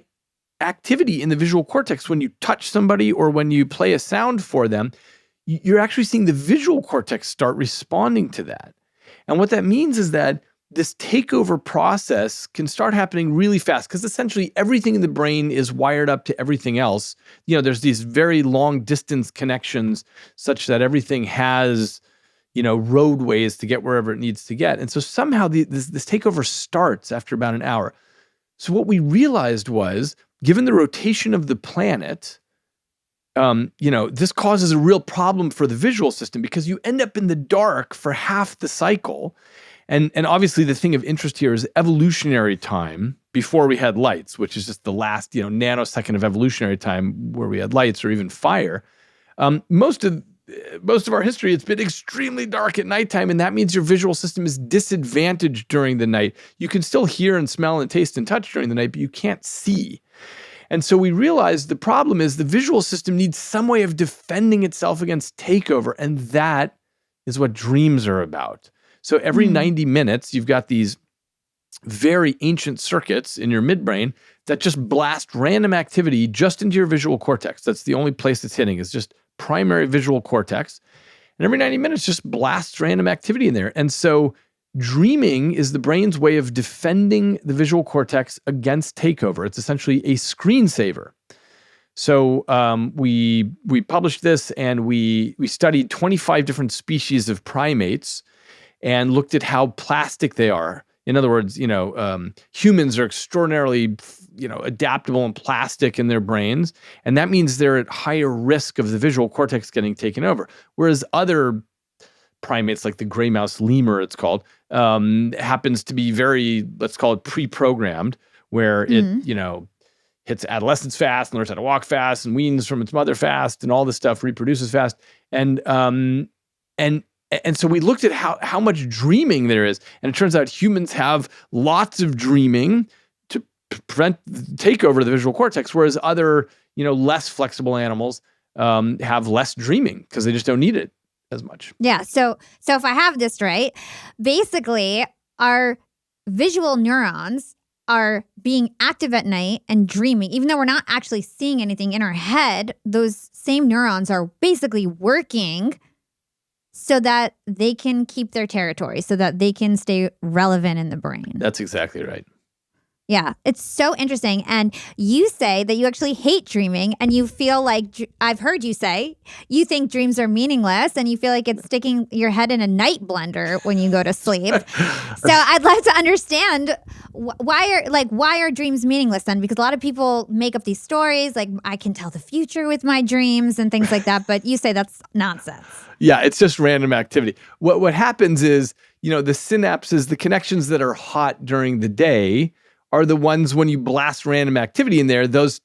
activity in the visual cortex when you touch somebody or when you play a sound for them, you're actually seeing the visual cortex start responding to that. And what that means is that this takeover process can start happening really fast because essentially everything in the brain is wired up to everything else. There's these very long distance connections such that everything has, roadways to get wherever it needs to get. And so somehow this takeover starts after about an hour. So what we realized was, given the rotation of the planet, this causes a real problem for the visual system because you end up in the dark for half the cycle. And obviously the thing of interest here is evolutionary time before we had lights, which is just the last, nanosecond of evolutionary time where we had lights or even fire. Most of our history, it's been extremely dark at nighttime, and that means your visual system is disadvantaged during the night. You can still hear and smell and taste and touch during the night, but you can't see. And so we realized the problem is the visual system needs some way of defending itself against takeover, and that is what dreams are about. So every 90 minutes, you've got these very ancient circuits in your midbrain that just blast random activity just into your visual cortex. That's the only place it's hitting, is just primary visual cortex. And every 90 minutes just blasts random activity in there. And so dreaming is the brain's way of defending the visual cortex against takeover. It's essentially a screensaver. So we published this, and we studied 25 different species of primates and looked at how plastic they are. In other words, humans are extraordinarily, adaptable and plastic in their brains. And that means they're at higher risk of the visual cortex getting taken over. Whereas other primates, like the gray mouse lemur, it's called, happens to be very, let's call it pre-programmed, where it, hits adolescence fast and learns how to walk fast and weans from its mother fast and all this stuff, reproduces fast. And so we looked at how much dreaming there is. And it turns out humans have lots of dreaming to prevent takeover of the visual cortex, whereas other, less flexible animals have less dreaming because they just don't need it as much. Yeah. So if I have this right, basically our visual neurons are being active at night and dreaming. Even though we're not actually seeing anything in our head, those same neurons are basically working so that they can keep their territory, so that they can stay relevant in the brain. That's exactly right. Yeah, it's so interesting. And you say that you actually hate dreaming, and you feel like, I've heard you say, you think dreams are meaningless, and you feel like it's sticking your head in a night blender when you go to sleep. So I'd love to understand why are dreams meaningless then? Because a lot of people make up these stories, like I can tell the future with my dreams and things like that. But you say that's nonsense. Yeah, it's just random activity. What happens is, the synapses, the connections that are hot during the day are the ones when you blast random activity in there, those,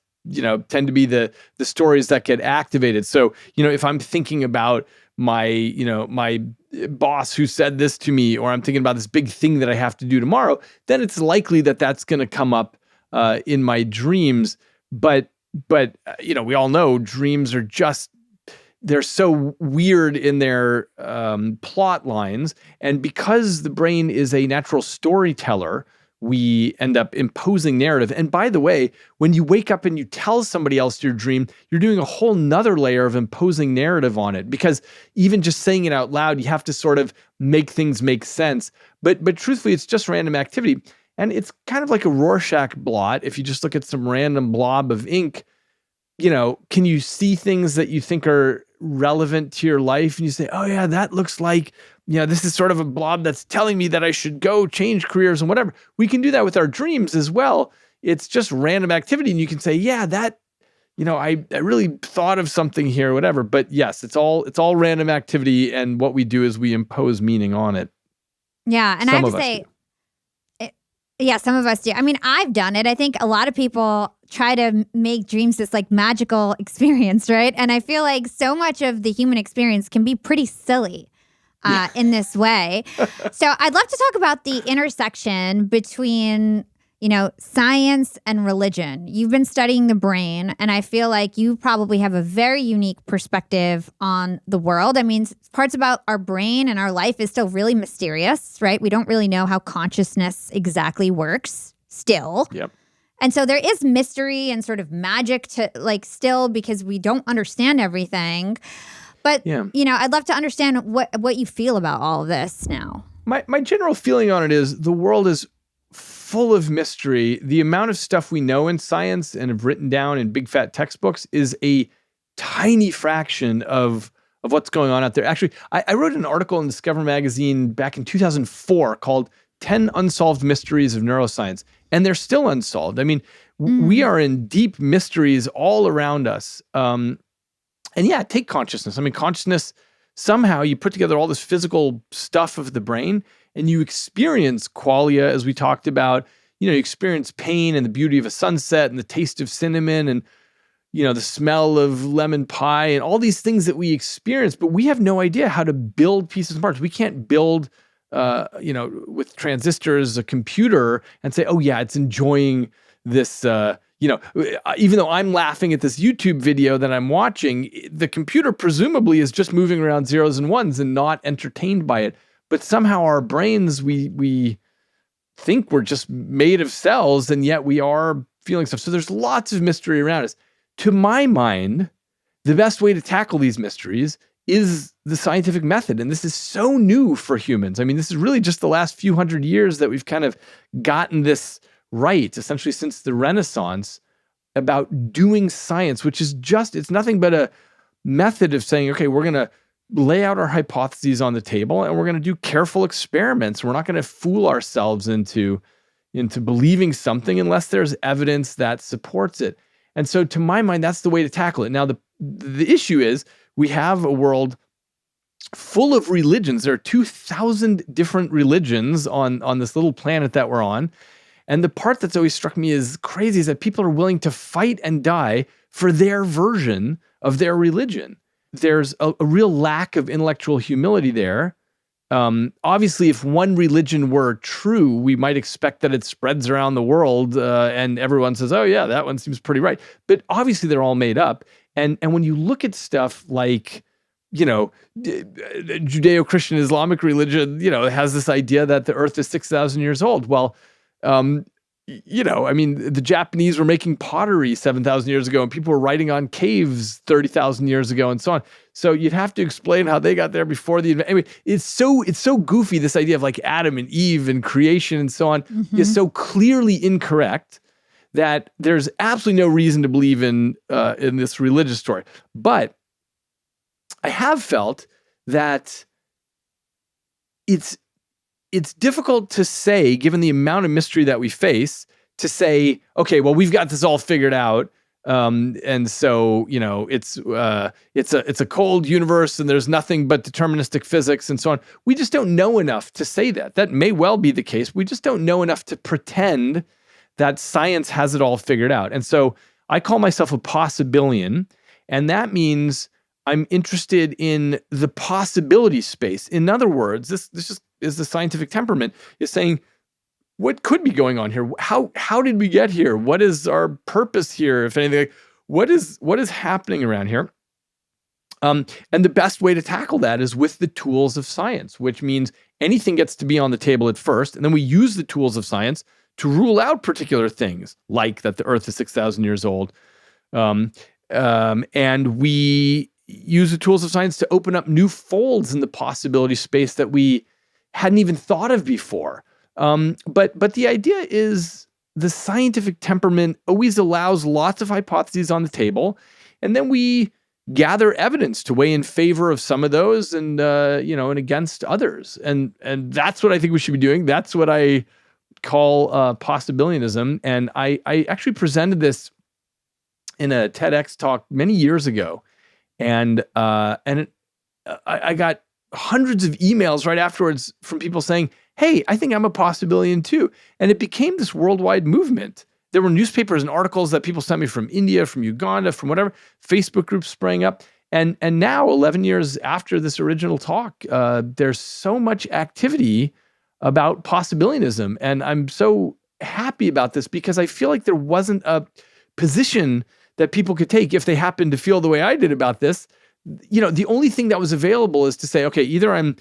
tend to be the stories that get activated. So, if I'm thinking about my boss who said this to me, or I'm thinking about this big thing that I have to do tomorrow, then it's likely that that's going to come up in my dreams. But we all know dreams are just, they're so weird in their plot lines. And because the brain is a natural storyteller, we end up imposing narrative. And by the way, when you wake up and you tell somebody else your dream, you're doing a whole nother layer of imposing narrative on it, because even just saying it out loud, you have to sort of make things make sense. But truthfully, it's just random activity. And it's kind of like a Rorschach blot. If you just look at some random blob of ink, can you see things that you think are relevant to your life? And you say, oh yeah, that looks like, this is sort of a blob that's telling me that I should go change careers and whatever. We can do that with our dreams as well. It's just random activity. And you can say, yeah, that, I really thought of something here, whatever. But yes, it's all random activity. And what we do is we impose meaning on it. Yeah. And I have to say, yeah, some of us do. I mean, I've done it. I think a lot of people try to make dreams this like magical experience, right? And I feel like so much of the human experience can be pretty silly in this way. So I'd love to talk about the intersection between, science and religion. You've been studying the brain, and I feel like you probably have a very unique perspective on the world. I mean, parts about our brain and our life is still really mysterious, right? We don't really know how consciousness exactly works still. Yep. And so there is mystery and sort of magic to like still because we don't understand everything. But, I'd love to understand what you feel about all of this now. My general feeling on it is the world is full of mystery. The amount of stuff we know in science and have written down in big fat textbooks is a tiny fraction of what's going on out there. Actually, I wrote an article in Discover magazine back in 2004 called 10 Unsolved Mysteries of Neuroscience, and they're still unsolved. I mean, we are in deep mysteries all around us. And yeah, take consciousness. I mean, consciousness, somehow you put together all this physical stuff of the brain and you experience qualia, as we talked about. You experience pain and the beauty of a sunset and the taste of cinnamon and, the smell of lemon pie and all these things that we experience, but we have no idea how to build pieces and parts. We can't build, with transistors, a computer and say, oh yeah, it's enjoying this, even though I'm laughing at this YouTube video that I'm watching, the computer presumably is just moving around zeros and ones and not entertained by it. But somehow our brains, we think we're just made of cells, and yet we are feeling stuff. So there's lots of mystery around us. To my mind, the best way to tackle these mysteries is the scientific method. And this is so new for humans. I mean, this is really just the last few hundred years that we've kind of gotten this right, essentially since the Renaissance, about doing science, which is it's nothing but a method of saying, okay, we're going to lay out our hypotheses on the table and we're going to do careful experiments. We're not going to fool ourselves into believing something unless there's evidence that supports it. And so to my mind, that's the way to tackle it. Now, the issue is we have a world full of religions. There are 2,000 different religions on this little planet that we're on. And the part that's always struck me as crazy is that people are willing to fight and die for their version of their religion. There's a real lack of intellectual humility there. Obviously, if one religion were true, we might expect that it spreads around the world and everyone says, oh yeah, that one seems pretty right. But obviously they're all made up. And when you look at stuff like, Judeo-Christian Islamic religion, has this idea that the earth is 6,000 years old. Well, the Japanese were making pottery 7,000 years ago and people were writing on caves 30,000 years ago and so on. So you'd have to explain how they got there before the invention. I mean, it's so goofy, this idea of like Adam and Eve and creation and so on is so clearly incorrect that there's absolutely no reason to believe in this religious story. But I have felt that it's difficult to say, given the amount of mystery that we face, to say, okay, well, we've got this all figured out. And so, it's a cold universe and there's nothing but deterministic physics and so on. We just don't know enough to say that. That may well be the case. We just don't know enough to pretend that science has it all figured out. And so I call myself a possibilian, and that means I'm interested in the possibility space. In other words, this just is the scientific temperament, is saying, what could be going on here? How did we get here? What is our purpose here? If anything, what is happening around here? And the best way to tackle that is with the tools of science, which means anything gets to be on the table at first, and then we use the tools of science to rule out particular things, like that the earth is 6,000 years old. And we use the tools of science to open up new folds in the possibility space that we hadn't even thought of before. But the idea is the scientific temperament always allows lots of hypotheses on the table, and then we gather evidence to weigh in favor of some of those and and against others. And that's what I think we should be doing. That's what I call possibilianism. And I actually presented this in a TEDx talk many years ago, and I got hundreds of emails right afterwards from people saying, hey, I think I'm a possibilian too. And it became this worldwide movement. There were newspapers and articles that people sent me from India, from Uganda, from whatever. Facebook groups sprang up. And now, 11 years after this original talk, there's so much activity about possibilianism. And I'm so happy about this because I feel like there wasn't a position that people could take if they happened to feel the way I did about this. The only thing that was available is to say, okay, either I'm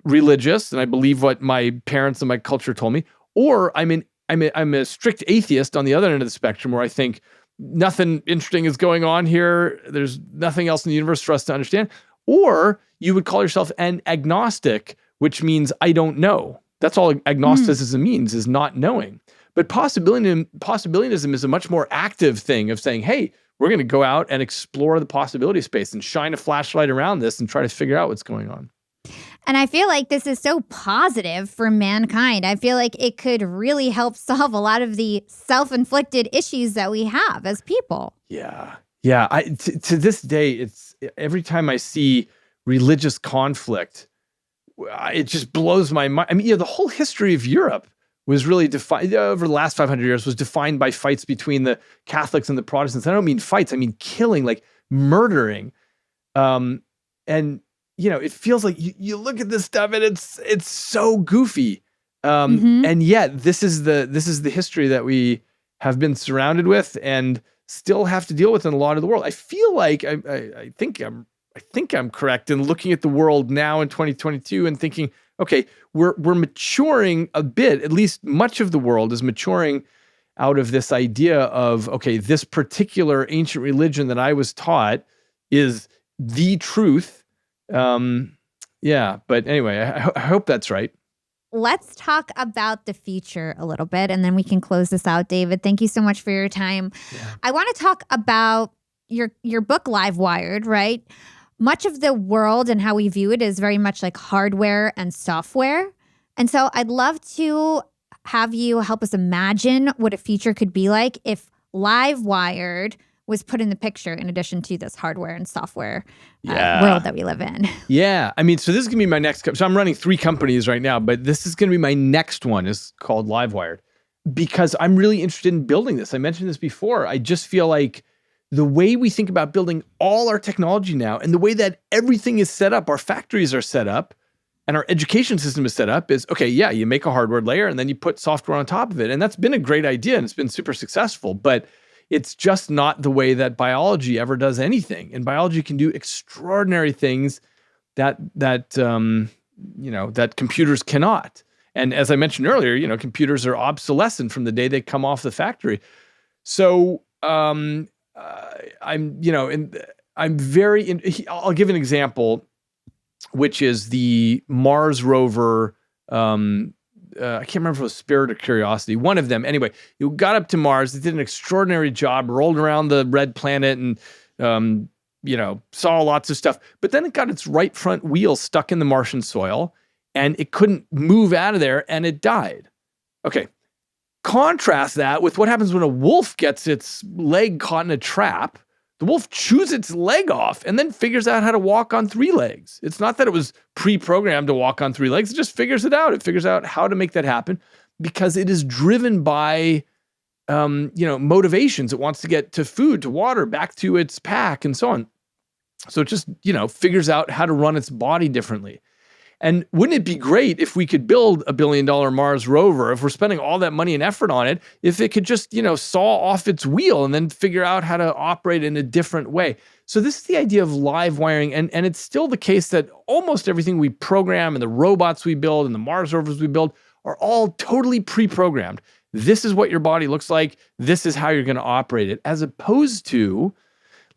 religious and I believe what my parents and my culture told me, or I'm I'm a strict atheist on the other end of the spectrum, where I think nothing interesting is going on here. There's nothing else in the universe for us to understand. Or you would call yourself an agnostic, which means I don't know. That's all agnosticism means, is not knowing. But possibilityism is a much more active thing of saying, hey, we're going to go out and explore the possibility space and shine a flashlight around this and try to figure out what's going on. And I feel like this is so positive for mankind. I feel like it could really help solve a lot of the self-inflicted issues that we have as people. Yeah. Yeah. To this day, it's every time I see religious conflict, it just blows my mind. I mean, the whole history of Europe was really defined over the last 500 years, was defined by fights between the Catholics and the Protestants. I don't mean fights, I mean killing, like murdering. And it feels like you look at this stuff and it's so goofy. And yet this is the history that we have been surrounded with and still have to deal with in a lot of the world. I feel like I think I'm correct in looking at the world now in 2022 and thinking, okay, we're maturing a bit. At least much of the world is maturing out of this idea of, okay, this particular ancient religion that I was taught is the truth. But anyway, I hope that's right. Let's talk about the future a little bit, and then we can close this out. David, thank you so much for your time. Yeah. I want to talk about your book, Livewired, right? Much of the world and how we view it is very much like hardware and software. And so I'd love to have you help us imagine what a future could be like if Livewired was put in the picture in addition to this hardware and software world that we live in. Yeah. I mean, so this is going to be my next, so I'm running 3 companies right now, but this is going to be my next one, is called Livewired, because I'm really interested in building this. I mentioned this before. I just feel like the way we think about building all our technology now and the way that everything is set up, our factories are set up and our education system is set up is, okay, yeah, you make a hardware layer and then you put software on top of it. And that's been a great idea and it's been super successful, but it's just not the way that biology ever does anything. And biology can do extraordinary things that computers cannot. And as I mentioned earlier, computers are obsolescent from the day they come off the factory. So I'll give an example, which is the Mars rover. I can't remember if it was Spirit or Curiosity, one of them. Anyway, you got up to Mars. It did an extraordinary job, rolled around the red planet and, saw lots of stuff. But then it got its right front wheel stuck in the Martian soil and it couldn't move out of there and it died. Okay. Contrast that with what happens when a wolf gets its leg caught in a trap. The wolf chews its leg off and then figures out how to walk on 3 legs. It's not that it was pre-programmed to walk on 3 legs. It just figures it out. It figures out how to make that happen because it is driven by, motivations. It wants to get to food, to water, back to its pack and so on. So it just, figures out how to run its body differently. And wouldn't it be great if we could build $1 billion Mars rover, if we're spending all that money and effort on it, if it could just, saw off its wheel and then figure out how to operate in a different way. So this is the idea of live wiring. And it's still the case that almost everything we program and the robots we build and the Mars rovers we build are all totally pre-programmed. This is what your body looks like. This is how you're going to operate it, as opposed to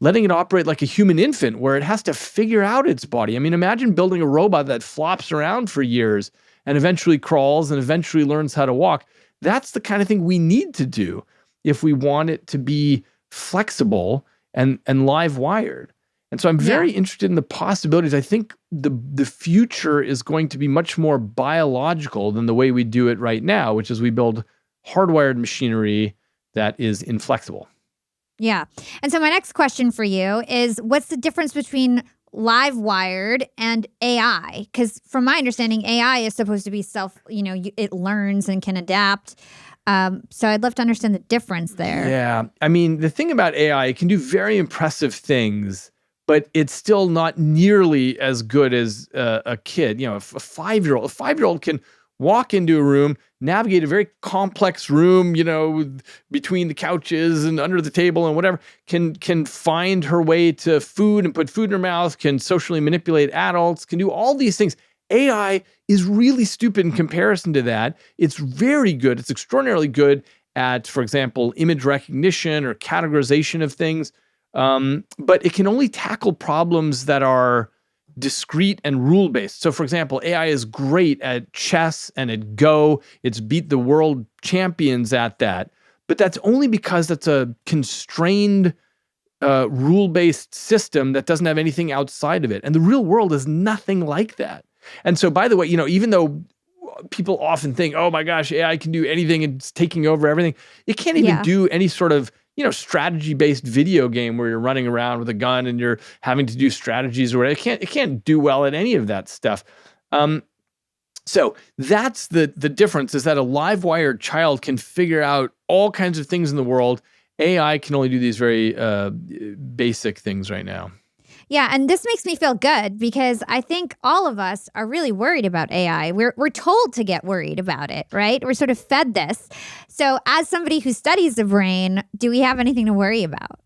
letting it operate like a human infant where it has to figure out its body. I mean, imagine building a robot that flops around for years and eventually crawls and eventually learns how to walk. That's the kind of thing we need to do if we want it to be flexible and live wired. And so I'm very interested in the possibilities. I think the future is going to be much more biological than the way we do it right now, which is we build hardwired machinery that is inflexible. Yeah. And so my next question for you is, what's the difference between Livewired and AI? Because from my understanding, AI is supposed to be it learns and can adapt. So I'd love to understand the difference there. Yeah. I mean, the thing about AI, it can do very impressive things, but it's still not nearly as good as a kid. A 5-year-old can walk into a room, navigate a very complex room, between the couches and under the table and whatever, can find her way to food and put food in her mouth, can socially manipulate adults, can do all these things. AI is really stupid in comparison to that. It's very good. It's extraordinarily good at, for example, image recognition or categorization of things. But it can only tackle problems that are discrete and rule-based. So, for example, AI is great at chess and at Go. It's beat the world champions at that. But that's only because that's a constrained, rule-based system that doesn't have anything outside of it. And the real world is nothing like that. And so, by the way, even though people often think, oh my gosh, AI can do anything, it's taking over everything, it can't even do any sort of strategy-based video game where you're running around with a gun and you're having to do strategies or whatever. It can't do well at any of that stuff. So that's the difference, is that a live-wired child can figure out all kinds of things in the world. AI can only do these very basic things right now. Yeah, and this makes me feel good because I think all of us are really worried about AI. We're told to get worried about it, right? We're sort of fed this. So as somebody who studies the brain, do we have anything to worry about?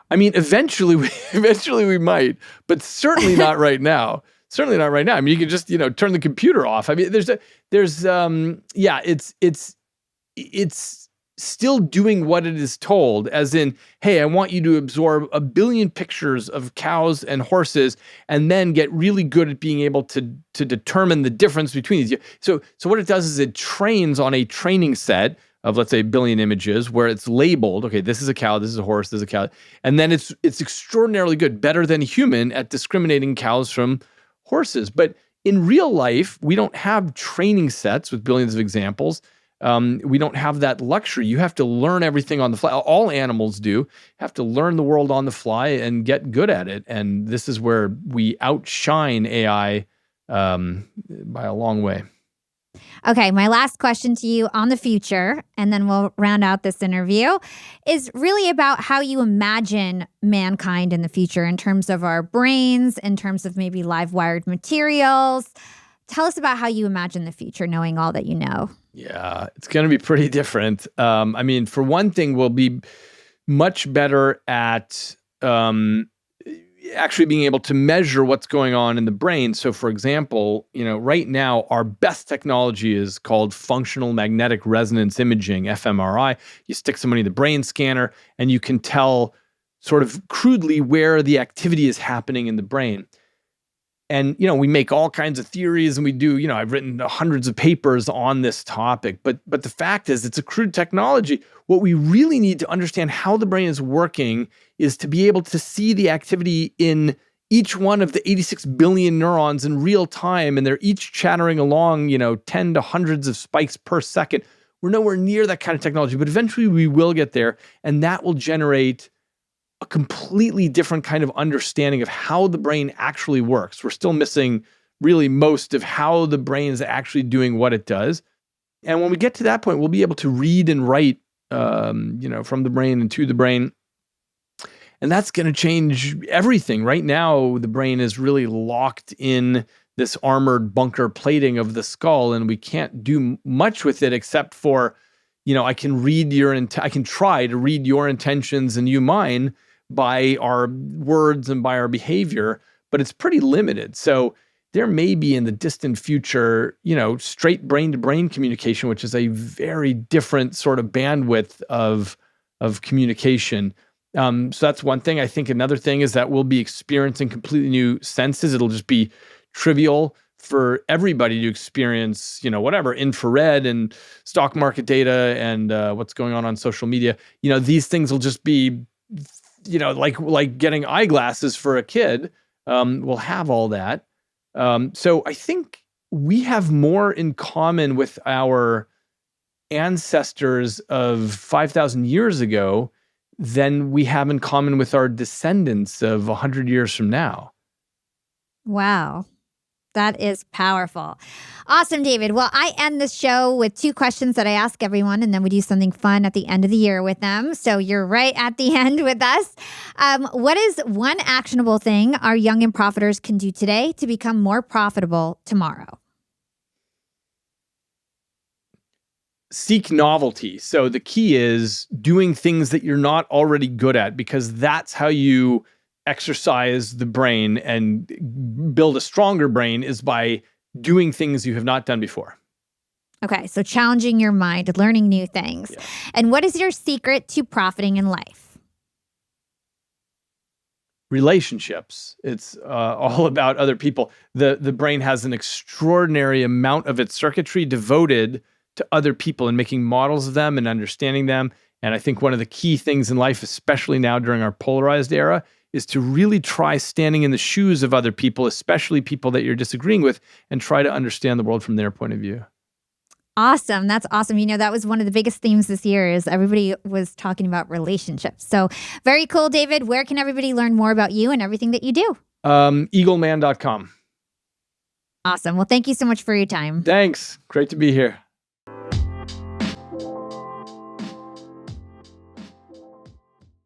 I mean, eventually we might, but certainly not right now. Certainly not right now. I mean, you can just, turn the computer off. I mean, it's still doing what it is told, as in, hey, I want you to absorb 1 billion pictures of cows and horses and then get really good at being able to determine the difference between these. So what it does is it trains on a training set of, let's say, 1 billion images where it's labeled, okay, this is a cow, this is a horse, this is a cow. And then it's extraordinarily good, better than a human at discriminating cows from horses. But in real life, we don't have training sets with billions of examples. We don't have that luxury. You have to learn everything on the fly. All animals do have to learn the world on the fly and get good at it. And this is where we outshine AI by a long way. Okay, my last question to you on the future, and then we'll round out this interview, is really about how you imagine mankind in the future in terms of our brains, in terms of maybe live-wired materials. Tell us about how you imagine the future, knowing all that you know. Yeah, it's going to be pretty different. I mean, for one thing, we'll be much better at actually being able to measure what's going on in the brain. So, for example, right now, our best technology is called functional magnetic resonance imaging, fMRI. You stick somebody in the brain scanner, and you can tell sort of crudely where the activity is happening in the brain. And, we make all kinds of theories, and we do, I've written hundreds of papers on this topic, but the fact is it's a crude technology. What we really need to understand how the brain is working is to be able to see the activity in each one of the 86 billion neurons in real time, and they're each chattering along, 10 to hundreds of spikes per second. We're nowhere near that kind of technology, but eventually we will get there, and that will generate a completely different kind of understanding of how the brain actually works. We're still missing really most of how the brain is actually doing what it does. And when we get to that point, we'll be able to read and write, from the brain and to the brain. And that's going to change everything. Right now, the brain is really locked in this armored bunker plating of the skull, and we can't do much with it except for, I can I can try to read your intentions and you mine by our words and by our behavior, but it's pretty limited. So there may be in the distant future, straight brain-to-brain communication, which is a very different sort of bandwidth of communication. So that's one thing. I think another thing is that we'll be experiencing completely new senses. It'll just be trivial for everybody to experience, whatever, infrared and stock market data and what's going on social media. These things will just be, like getting eyeglasses for a kid. We'll have all that. So I think we have more in common with our ancestors of 5,000 years ago than we have in common with our descendants of 100 years from now. Wow. That is powerful. Awesome, David. Well, I end this show with 2 questions that I ask everyone, and then we do something fun at the end of the year with them. So you're right at the end with us. What is one actionable thing our young and profiters can do today to become more profitable tomorrow? Seek novelty. So the key is doing things that you're not already good at, because that's how you exercise the brain and build a stronger brain, is by doing things you have not done before. Okay, so challenging your mind, learning new things. Yeah. And what is your secret to profiting in life? Relationships. It's all about other people. The brain has an extraordinary amount of its circuitry devoted to other people and making models of them and understanding them. And I think one of the key things in life, especially now during our polarized era, is to really try standing in the shoes of other people, especially people that you're disagreeing with, and try to understand the world from their point of view. Awesome. That's awesome. You know, that was one of the biggest themes this year is everybody was talking about relationships. So very cool, David. Where can everybody learn more about you and everything that you do? Eagleman.com. Awesome. Well, thank you so much for your time. Thanks. Great to be here.